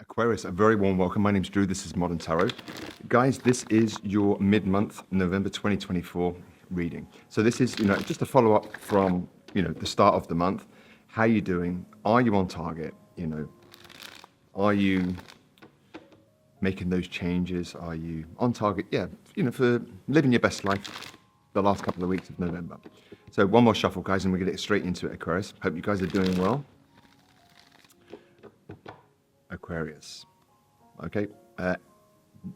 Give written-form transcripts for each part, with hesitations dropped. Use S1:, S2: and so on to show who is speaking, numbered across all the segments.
S1: Aquarius, a very warm welcome. My name's Drew. This is Modern Tarot. Guys, this is your mid-month, November 2024 reading. So this is, just a follow-up from, the start of the month. How are you doing? Are you on target? Are you making those changes? Are you on target? Yeah, for living your best life the last couple of weeks of November. So one more shuffle, guys, and we're going to get straight into it, Aquarius. Hope you guys are doing well. Aquarius. Okay,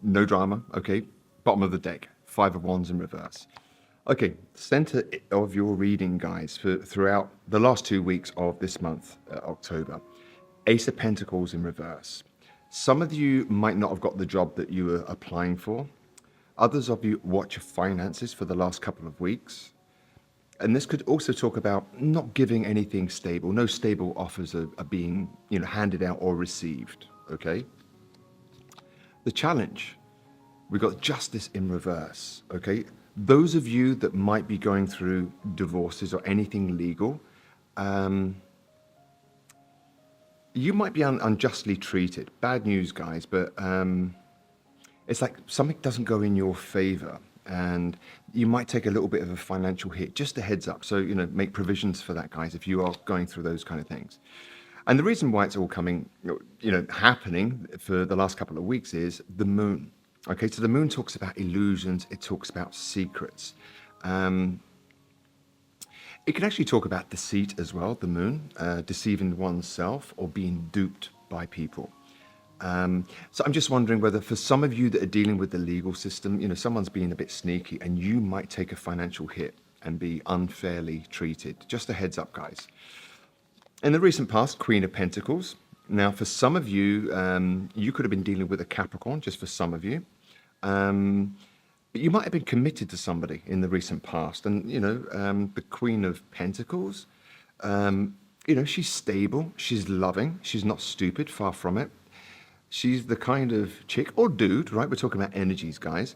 S1: no drama. Okay, bottom of the deck, Five of Wands in reverse. Okay, center of your reading, guys, throughout the last 2 weeks of this month, October. Ace of Pentacles in reverse. Some of you might not have got the job that you were applying for. Others of you watch your finances for the last couple of weeks. And this could also talk about not giving anything stable. No stable offers are being, handed out or received, okay? The challenge, we've got Justice in reverse, okay? Those of you that might be going through divorces or anything legal, you might be unjustly treated. Bad news, guys, but it's like something doesn't go in your favor. And you might take a little bit of a financial hit, just a heads up. So, make provisions for that, guys, if you are going through those kind of things. And the reason why it's all coming, happening for the last couple of weeks is the moon. Okay, so the moon talks about illusions. It talks about secrets. It can actually talk about deceit as well, the moon, deceiving oneself or being duped by people. So I'm just wondering whether for some of you that are dealing with the legal system, someone's being a bit sneaky and you might take a financial hit and be unfairly treated. Just a heads up, guys. In the recent past, Queen of Pentacles. Now, for some of you, you could have been dealing with a Capricorn, just for some of you. But you might have been committed to somebody in the recent past. And, the Queen of Pentacles, she's stable, she's loving, she's not stupid, far from it. She's the kind of chick or dude, right? We're talking about energies, guys,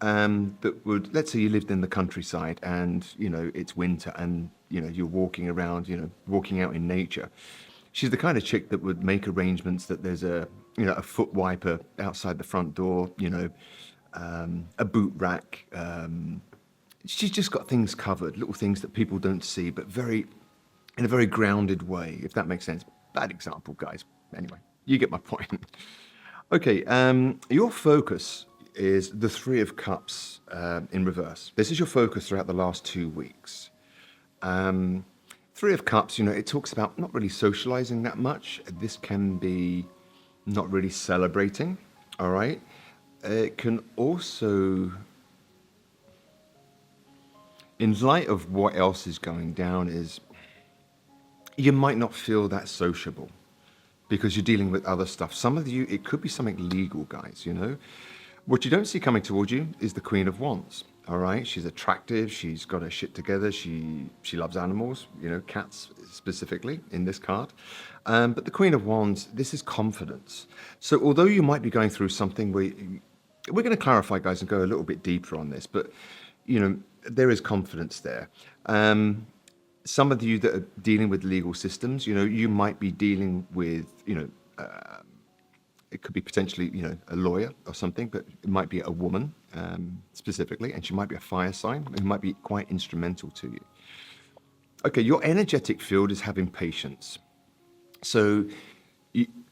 S1: that would, let's say you lived in the countryside and, it's winter and, you're walking around, walking out in nature. She's the kind of chick that would make arrangements that there's a foot wiper outside the front door, a boot rack. She's just got things covered, little things that people don't see, but in a very grounded way, if that makes sense. Bad example, guys. Anyway. You get my point. Okay, your focus is the Three of Cups in reverse. This is your focus throughout the last 2 weeks. Three of Cups, it talks about not really socializing that much. This can be not really celebrating, all right? It can also, in light of what else is going down, is you might not feel that sociable, because you're dealing with other stuff. Some of you, it could be something legal, guys, What you don't see coming towards you is the Queen of Wands, all right? She's attractive, she's got her shit together, she loves animals, cats specifically in this card. But the Queen of Wands, this is confidence. So although you might be going through something where, we're gonna clarify, guys, and go a little bit deeper on this, but, there is confidence there. Some of you that are dealing with legal systems, you might be dealing with, it could be potentially, a lawyer or something, but it might be a woman specifically, and she might be a fire sign who might be quite instrumental to you. Okay, your energetic field is having patience. So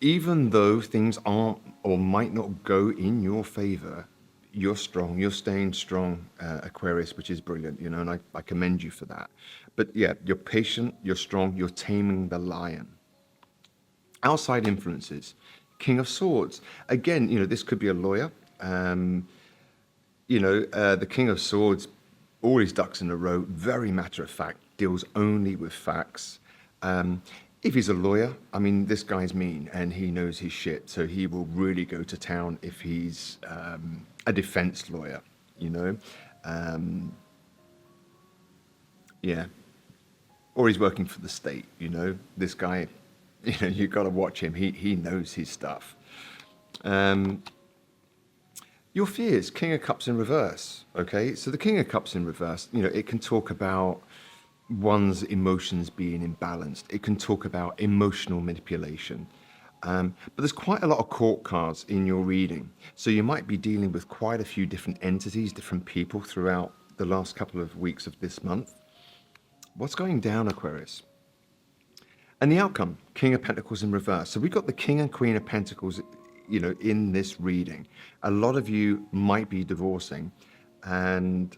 S1: even though things aren't or might not go in your favor, you're strong, you're staying strong, Aquarius, which is brilliant, and I commend you for that. But yeah, you're patient, you're strong, you're taming the lion. Outside influences, King of Swords. Again, this could be a lawyer. The King of Swords, all his ducks in a row, very matter of fact, deals only with facts. If he's a lawyer, this guy's mean and he knows his shit, so he will really go to town if he's a defense lawyer, yeah. Or he's working for the state, This guy, you've got to watch him. He knows his stuff. Your fears, King of Cups in reverse, okay? So the King of Cups in reverse, it can talk about one's emotions being imbalanced. It can talk about emotional manipulation. But there's quite a lot of court cards in your reading. So you might be dealing with quite a few different entities, different people throughout the last couple of weeks of this month. What's going down, Aquarius? And the outcome, King of Pentacles in reverse. So we've got the King and Queen of Pentacles, in this reading. A lot of you might be divorcing, and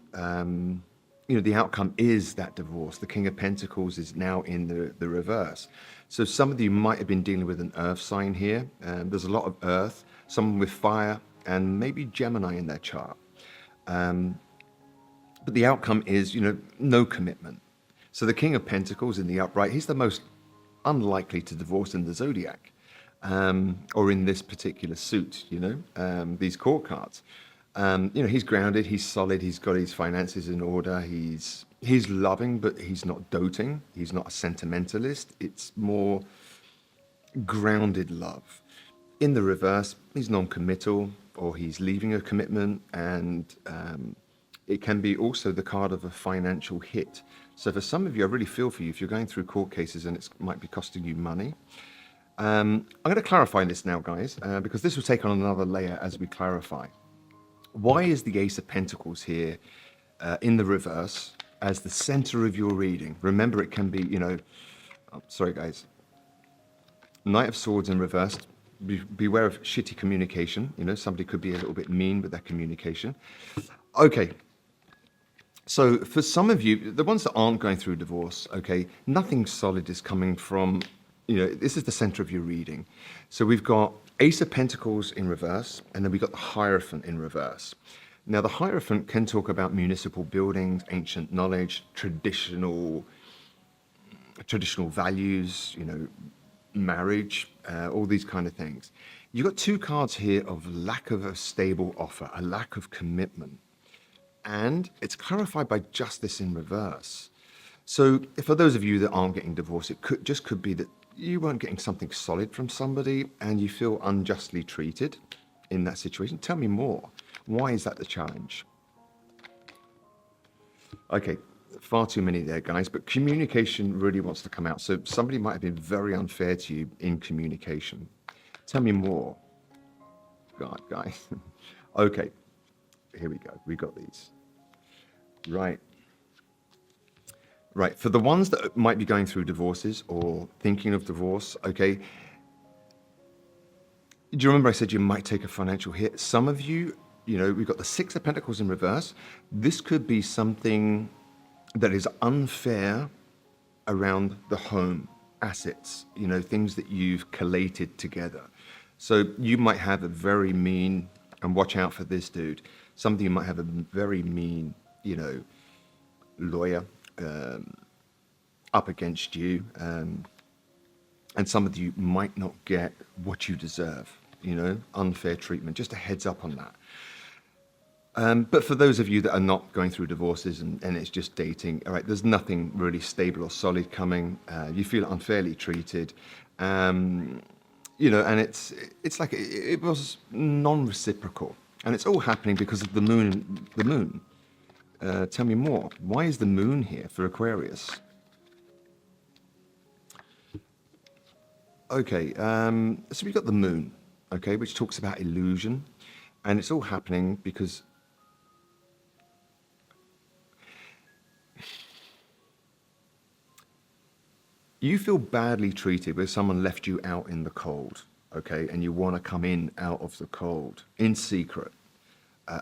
S1: the outcome is that divorce. The King of Pentacles is now in the reverse. So some of you might have been dealing with an earth sign here. There's a lot of earth, someone with fire, and maybe Gemini in their chart. But the outcome is, no commitment. So the King of Pentacles in the upright, he's the most unlikely to divorce in the zodiac, or in this particular suit, these court cards. He's grounded, he's solid, he's got his finances in order, he's loving, but he's not doting, he's not a sentimentalist, it's more grounded love. In the reverse, he's non-committal, or he's leaving a commitment, and it can be also the card of a financial hit. So for some of you, I really feel for you if you're going through court cases and it might be costing you money. I'm going to clarify this now, guys, because this will take on another layer as we clarify. Why is the Ace of Pentacles here in the reverse as the center of your reading? Remember, it can be, sorry, guys. Knight of Swords in reverse. Beware of shitty communication. Somebody could be a little bit mean with their communication. Okay. So for some of you, the ones that aren't going through divorce, okay, nothing solid is coming from, this is the center of your reading. So we've got Ace of Pentacles in reverse, and then we've got the Hierophant in reverse. Now, the Hierophant can talk about municipal buildings, ancient knowledge, traditional values, marriage, all these kind of things. You've got two cards here of lack of a stable offer, a lack of commitment. And it's clarified by Justice in reverse. So for those of you that aren't getting divorced, it could be that you weren't getting something solid from somebody and you feel unjustly treated in that situation. Tell me more. Why is that the challenge? Okay, far too many there, guys, but communication really wants to come out. So somebody might have been very unfair to you in communication. Tell me more. God, guys. Okay, here we go. We got these. Right. Right. For the ones that might be going through divorces or thinking of divorce, okay, do you remember I said you might take a financial hit? Some of you, we've got the Six of Pentacles in reverse. This could be something that is unfair around the home, assets, things that you've collated together. So you might have a very mean, and watch out for this dude, some of you might have a very mean, lawyer up against you, and some of you might not get what you deserve, unfair treatment. Just a heads up on that. But for those of you that are not going through divorces and it's just dating, all right, there's nothing really stable or solid coming. You feel unfairly treated, and it's like it was non-reciprocal, and it's all happening because of the moon. The moon. Tell me more. Why is the moon here for Aquarius? Okay, so we've got the moon, okay, which talks about illusion, and it's all happening because you feel badly treated where someone left you out in the cold, okay, and you want to come in out of the cold in secret.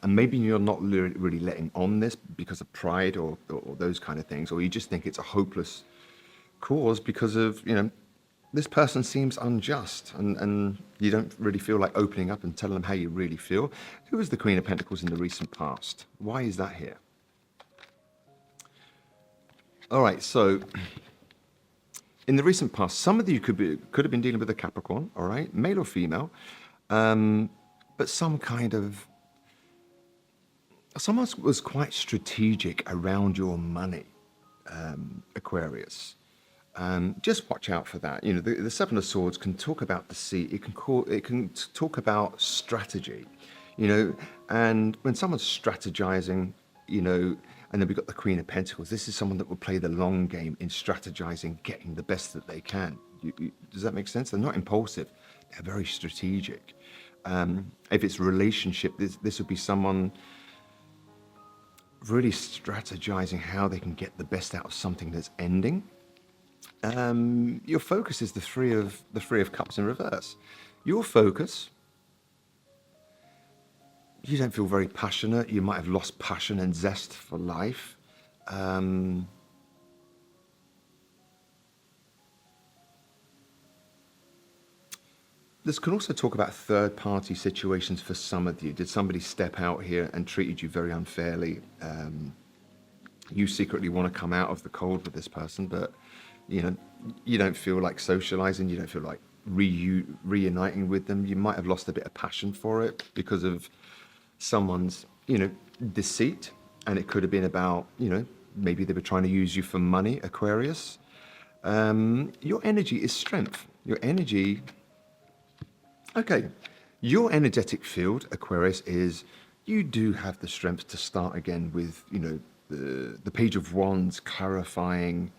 S1: And maybe you're not really letting on this because of pride or those kind of things, or you just think it's a hopeless cause because of, this person seems unjust, and you don't really feel like opening up and telling them how you really feel. Who is the Queen of Pentacles in the recent past? Why is that here? All right, so in the recent past, some of you could have been dealing with a Capricorn, all right, male or female, but someone was quite strategic around your money, Aquarius. Just watch out for that. The Seven of Swords can talk about deceit. It can talk about strategy. And when someone's strategizing, and then we've got the Queen of Pentacles. This is someone that will play the long game in strategizing, getting the best that they can. Does that make sense? They're not impulsive. They're very strategic. If it's a relationship, this would be someone really strategizing how they can get the best out of something that's ending. Your focus is the three of Cups in reverse. Your focus, you don't feel very passionate. You might have lost passion and zest for life. This can also talk about third-party situations for some of you. Did somebody step out here and treated you very unfairly? You secretly want to come out of the cold with this person, but you don't feel like socializing. You don't feel like reuniting with them. You might have lost a bit of passion for it because of someone's, deceit. And it could have been about, maybe they were trying to use you for money, Aquarius. Your energy is strength. Your energy... Okay, your energetic field, Aquarius, is you do have the strength to start again with, the Page of Wands clarifying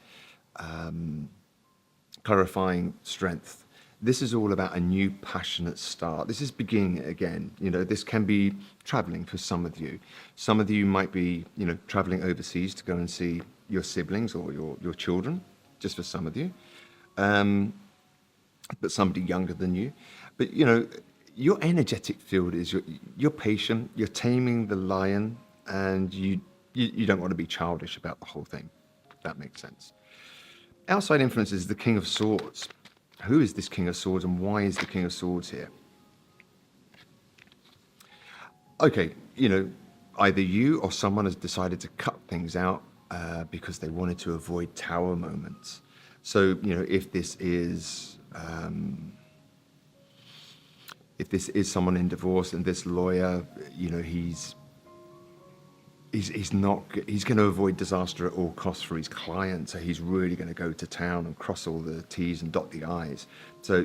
S1: strength. This is all about a new passionate start. This is beginning again. This can be traveling for some of you. Some of you might be, traveling overseas to go and see your siblings or your children, just for some of you. But somebody younger than you. But, your energetic field is you're patient, you're taming the lion, and you don't want to be childish about the whole thing. If that makes sense. Outside influence is the King of Swords. Who is this King of Swords, and why is the King of Swords here? Okay, either you or someone has decided to cut things out because they wanted to avoid tower moments. So, if this is someone in divorce and this lawyer, he's going to avoid disaster at all costs for his client. So he's really going to go to town and cross all the T's and dot the I's. So,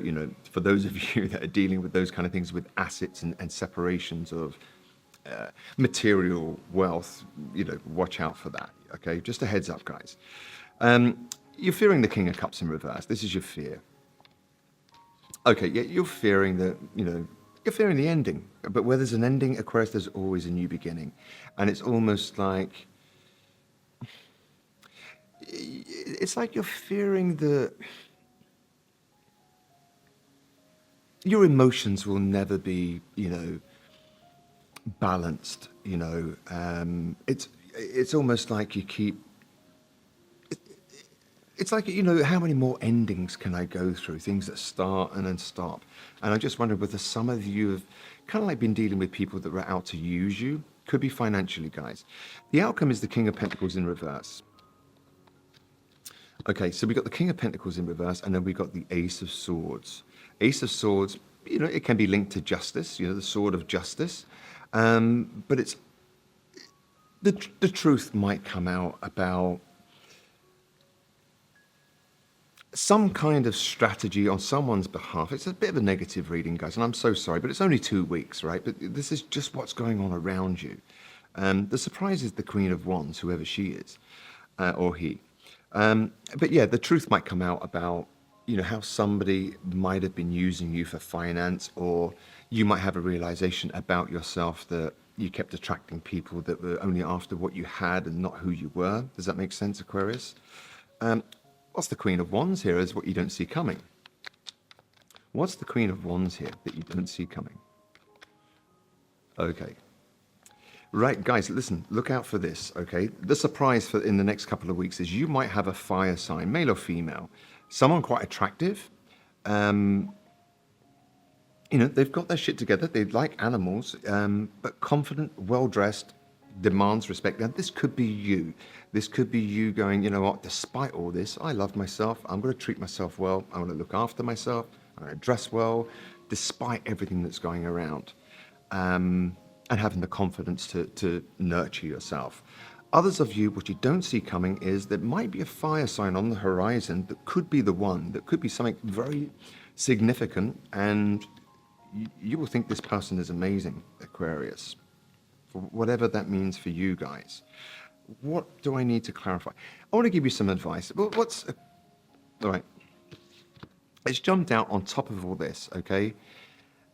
S1: for those of you that are dealing with those kind of things with assets and separations of material wealth, watch out for that. Okay. Just a heads up, guys. You're fearing the King of Cups in reverse. This is your fear. Okay, yeah, you're fearing that, you're fearing the ending. But where there's an ending, Aquarius, there's always a new beginning. And it's almost like, it's like you're fearing that your emotions will never be, balanced, It's almost like you keep, it's like, how many more endings can I go through? Things that start and then stop. And I just wondered whether some of you have kind of like been dealing with people that were out to use you. Could be financially, guys. The outcome is the King of Pentacles in reverse. Okay, so we got the King of Pentacles in reverse, and then we got the Ace of Swords. Ace of Swords, it can be linked to justice, the sword of justice. But it's, the truth might come out about some kind of strategy on someone's behalf. It's a bit of a negative reading, guys, and I'm so sorry, but it's only 2 weeks, right? But this is just what's going on around you. The surprise is the Queen of Wands, whoever she is, or he. But yeah, the truth might come out about, how somebody might have been using you for finance, or you might have a realization about yourself that you kept attracting people that were only after what you had and not who you were. Does that make sense, Aquarius? What's the Queen of Wands here is what you don't see coming. What's the Queen of Wands here that you don't see coming? Okay. Right, guys, listen, look out for this, okay? The surprise in the next couple of weeks is you might have a fire sign, male or female, someone quite attractive. They've got their shit together. They like animals, but confident, well-dressed, demands respect. Now, this could be you. This could be you going, what, despite all this, I love myself. I'm going to treat myself well. I'm going to look after myself. I'm going to dress well, despite everything that's going around. And having the confidence to nurture yourself. Others of you, what you don't see coming is there might be a fire sign on the horizon that could be the one, that could be something very significant, and you will think this person is amazing, Aquarius. whatever that means for you guys. What do I need to clarify? I want to give you some advice. Well, all right, let's jump down on top of all this, okay?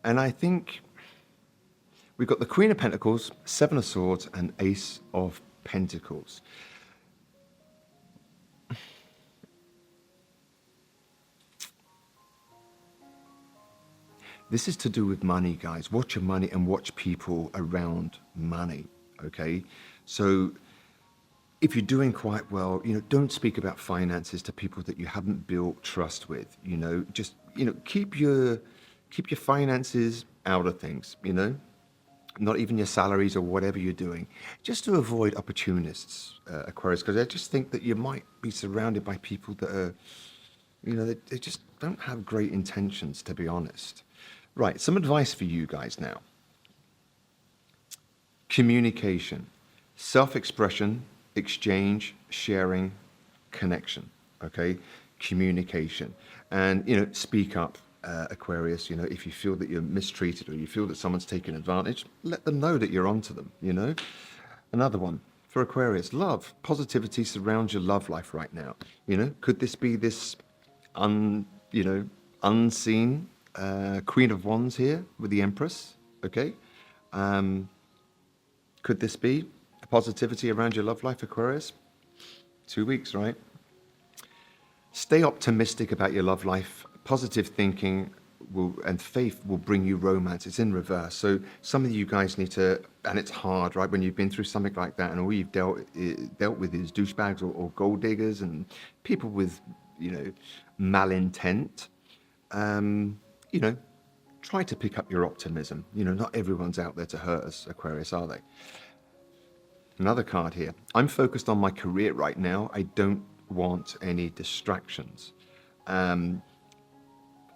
S1: And I think we've got the Queen of Pentacles, Seven of Swords, and Ace of Pentacles. This is to do with money, guys. Watch your money and watch people around money, okay? So if you're doing quite well, don't speak about finances to people that you haven't built trust with, just, keep your finances out of things, not even your salaries or whatever you're doing, just to avoid opportunists, Aquarius, because I just think that you might be surrounded by people that are, they just don't have great intentions, to be honest. Right, some advice for you guys now. Communication, self-expression, exchange, sharing, connection, okay? Communication. And, speak up, Aquarius, if you feel that you're mistreated or you feel that someone's taken advantage, let them know that you're onto them, Another one for Aquarius, love, positivity surrounds your love life right now. Could this be this unseen Queen of Wands here with the Empress, okay? Could this be a positivity around your love life, Aquarius? 2 weeks, right? Stay optimistic about your love life. Positive thinking and faith will bring you romance. It's in reverse. So some of you guys need to, and it's hard, right? When you've been through something like that and all you've dealt with is douchebags or gold diggers and people with, malintent. Try to pick up your optimism. Not everyone's out there to hurt us, Aquarius, are they? Another card here. I'm focused on my career right now. I don't want any distractions.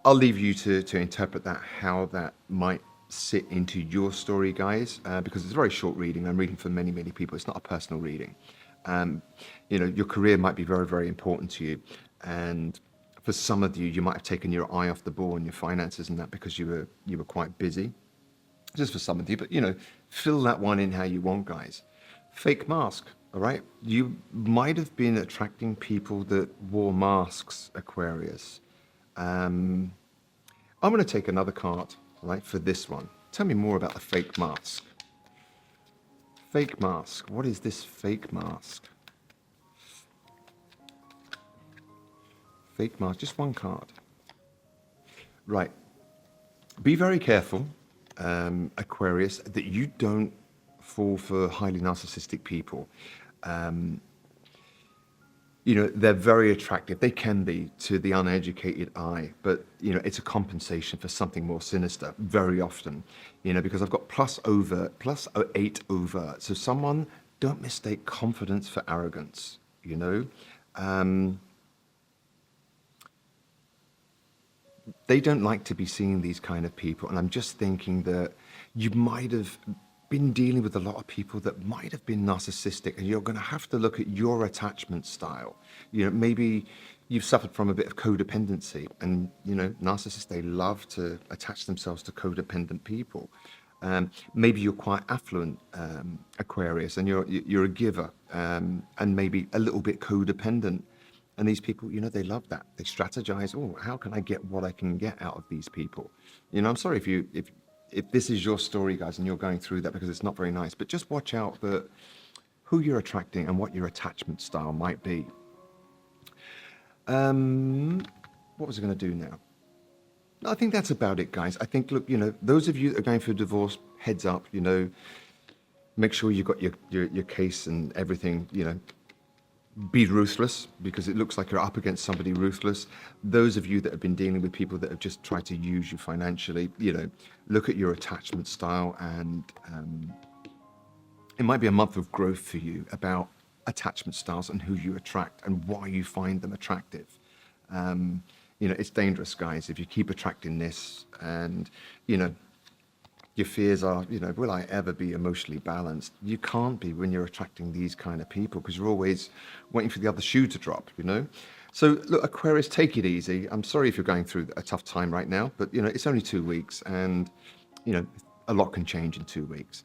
S1: I'll leave you to interpret that, how that might sit into your story, guys, because it's a very short reading. I'm reading for many, many people. It's not a personal reading. Your career might be very, very important to you. And for some of you, you might have taken your eye off the ball and your finances and that because you were quite busy. Just for some of you, but fill that one in how you want, guys. Fake mask, all right? You might have been attracting people that wore masks, Aquarius. I'm going to take another card, right, for this one. Tell me more about the fake mask. Fake mask. What is this fake mask? Fake mask, just one card. Right. Be very careful, Aquarius, that you don't fall for highly narcissistic people. They're very attractive. They can be to the uneducated eye, but, it's a compensation for something more sinister very often, because I've got plus 8 overt. So don't mistake confidence for arrogance, They don't like to be seeing these kind of people. And I'm just thinking that you might have been dealing with a lot of people that might have been narcissistic, and you're going to have to look at your attachment style. Maybe you've suffered from a bit of codependency, and narcissists, they love to attach themselves to codependent people. Maybe you're quite affluent, Aquarius, and you're a giver, and maybe a little bit codependent. And these people, they love that. They strategize. Oh, how can I get what I can get out of these people? I'm sorry if this is your story, guys, and you're going through that, because it's not very nice. But just watch out for who you're attracting and what your attachment style might be. What was I going to do now? I think that's about it, guys. I think, look, those of you that are going through divorce, heads up, make sure you've got your case and everything, be ruthless, because it looks like you're up against somebody ruthless. Those of you that have been dealing with people that have just tried to use you financially, look at your attachment style, and it might be a month of growth for you about attachment styles and who you attract and why you find them attractive. It's dangerous, guys, if you keep attracting this and, your fears are, will I ever be emotionally balanced? You can't be when you're attracting these kind of people, because you're always waiting for the other shoe to drop, So look, Aquarius, take it easy. I'm sorry if you're going through a tough time right now, but, it's only 2 weeks, and, a lot can change in 2 weeks.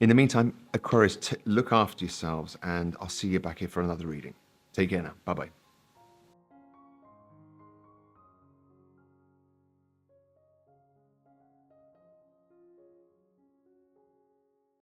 S1: In the meantime, Aquarius, look after yourselves, and I'll see you back here for another reading. Take care now. Bye bye.